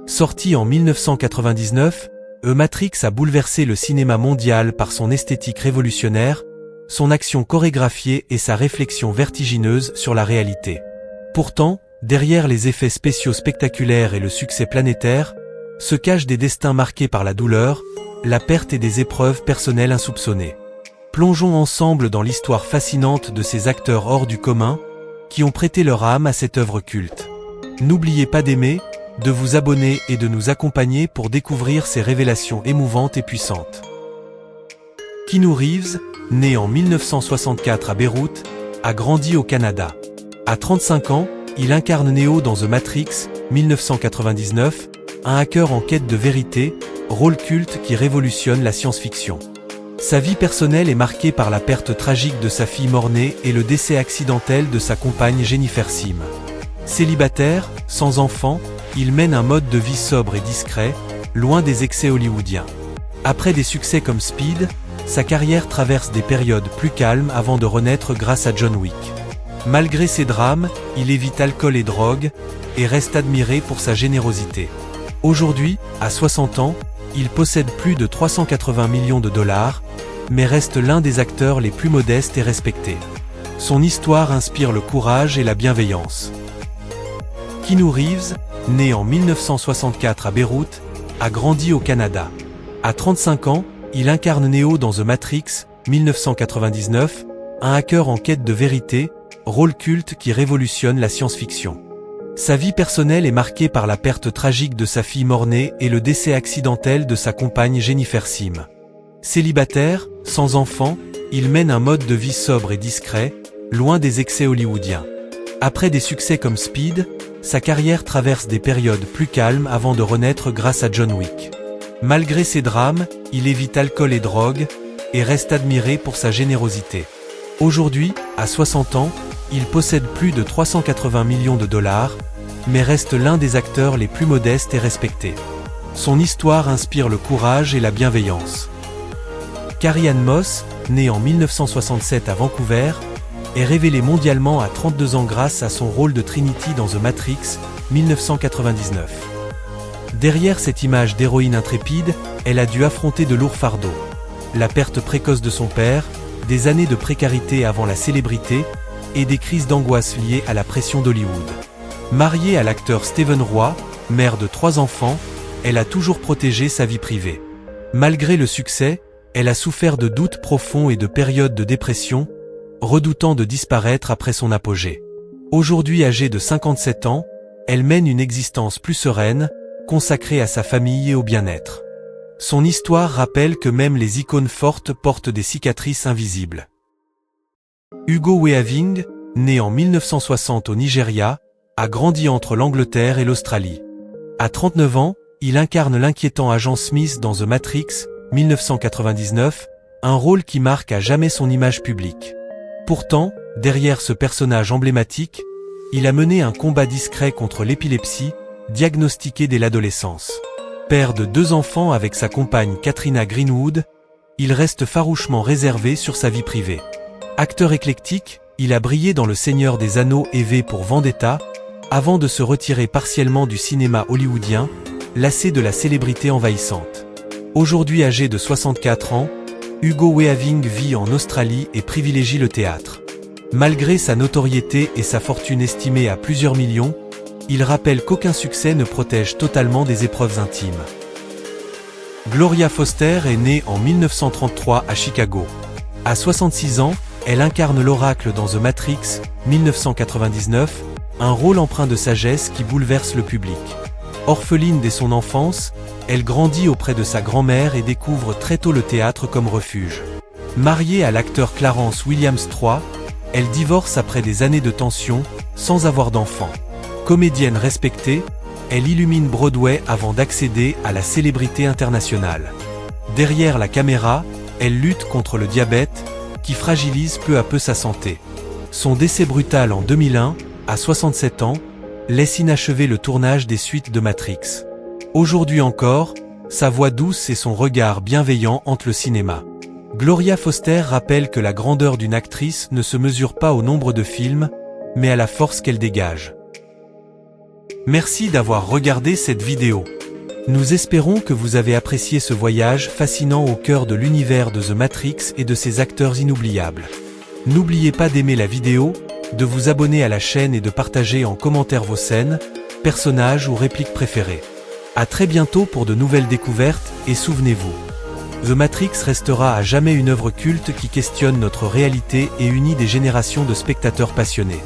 Sorti en 1999, Matrix a bouleversé le cinéma mondial par son esthétique révolutionnaire, son action chorégraphiée et sa réflexion vertigineuse sur la réalité. Pourtant, derrière les effets spéciaux spectaculaires et le succès planétaire, se cachent des destins marqués par la douleur, la perte et des épreuves personnelles insoupçonnées. Plongeons ensemble dans l'histoire fascinante de ces acteurs hors du commun, qui ont prêté leur âme à cette œuvre culte. N'oubliez pas d'aimer, de vous abonner et de nous accompagner pour découvrir ces révélations émouvantes et puissantes. Keanu Reeves, né en 1964 à Beyrouth, a grandi au Canada. À 35 ans, il incarne Neo dans The Matrix, 1999, un hacker en quête de vérité, rôle culte qui révolutionne la science-fiction. Sa vie personnelle est marquée par la perte tragique de sa fille mort-née et le décès accidentel de sa compagne Jennifer Sim. Célibataire, sans enfant, il mène un mode de vie sobre et discret, loin des excès hollywoodiens. Après des succès comme Speed, sa carrière traverse des périodes plus calmes avant de renaître grâce à John Wick. Malgré ses drames, il évite alcool et drogue, et reste admiré pour sa générosité. Aujourd'hui, à 60 ans, il possède plus de 380 millions de dollars, mais reste l'un des acteurs les plus modestes et respectés. Son histoire inspire le courage et la bienveillance. Keanu Reeves, né en 1964 à Beyrouth, a grandi au Canada. À 35 ans, il incarne Neo dans The Matrix, 1999, un hacker en quête de vérité, rôle culte qui révolutionne la science-fiction. Sa vie personnelle est marquée par la perte tragique de sa fille mort-née et le décès accidentel de sa compagne Jennifer Sim. Célibataire, sans enfant, il mène un mode de vie sobre et discret, loin des excès hollywoodiens. Après des succès comme Speed, sa carrière traverse des périodes plus calmes avant de renaître grâce à John Wick. Malgré ses drames, il évite alcool et drogue, et reste admiré pour sa générosité. Aujourd'hui, à 60 ans, il possède plus de 380 millions de dollars, mais reste l'un des acteurs les plus modestes et respectés. Son histoire inspire le courage et la bienveillance. Carrie-Anne Moss, née en 1967 à Vancouver, est révélée mondialement à 32 ans grâce à son rôle de Trinity dans The Matrix, 1999. Derrière cette image d'héroïne intrépide, elle a dû affronter de lourds fardeaux. La perte précoce de son père, des années de précarité avant la célébrité, et des crises d'angoisse liées à la pression d'Hollywood. Mariée à l'acteur Stephen Roy, mère de 3 enfants, elle a toujours protégé sa vie privée. Malgré le succès, elle a souffert de doutes profonds et de périodes de dépression, redoutant de disparaître après son apogée. Aujourd'hui âgée de 57 ans, elle mène une existence plus sereine, consacrée à sa famille et au bien-être. Son histoire rappelle que même les icônes fortes portent des cicatrices invisibles. Hugo Weaving, né en 1960 au Nigeria, a grandi entre l'Angleterre et l'Australie. À 39 ans, il incarne l'inquiétant agent Smith dans The Matrix, 1999, un rôle qui marque à jamais son image publique. Pourtant, derrière ce personnage emblématique, il a mené un combat discret contre l'épilepsie, diagnostiquée dès l'adolescence. Père de 2 enfants avec sa compagne Katrina Greenwood, il reste farouchement réservé sur sa vie privée. Acteur éclectique, il a brillé dans Le Seigneur des Anneaux et V pour Vendetta, avant de se retirer partiellement du cinéma hollywoodien, lassé de la célébrité envahissante. Aujourd'hui âgé de 64 ans, Hugo Weaving vit en Australie et privilégie le théâtre. Malgré sa notoriété et sa fortune estimée à plusieurs millions, il rappelle qu'aucun succès ne protège totalement des épreuves intimes. Gloria Foster est née en 1933 à Chicago. À 66 ans, elle incarne l'oracle dans The Matrix, 1999, un rôle empreint de sagesse qui bouleverse le public. Orpheline dès son enfance, elle grandit auprès de sa grand-mère et découvre très tôt le théâtre comme refuge. Mariée à l'acteur Clarence Williams III, elle divorce après des années de tension, sans avoir d'enfant. Comédienne respectée, elle illumine Broadway avant d'accéder à la célébrité internationale. Derrière la caméra, elle lutte contre le diabète, qui fragilise peu à peu sa santé. Son décès brutal en 2001, à 67 ans, laisse inachevé le tournage des suites de Matrix. Aujourd'hui encore, sa voix douce et son regard bienveillant hantent le cinéma. Gloria Foster rappelle que la grandeur d'une actrice ne se mesure pas au nombre de films, mais à la force qu'elle dégage. Merci d'avoir regardé cette vidéo. Nous espérons que vous avez apprécié ce voyage fascinant au cœur de l'univers de The Matrix et de ses acteurs inoubliables. N'oubliez pas d'aimer la vidéo, de vous abonner à la chaîne et de partager en commentaire vos scènes, personnages ou répliques préférées. À très bientôt pour de nouvelles découvertes, et souvenez-vous, The Matrix restera à jamais une œuvre culte qui questionne notre réalité et unit des générations de spectateurs passionnés.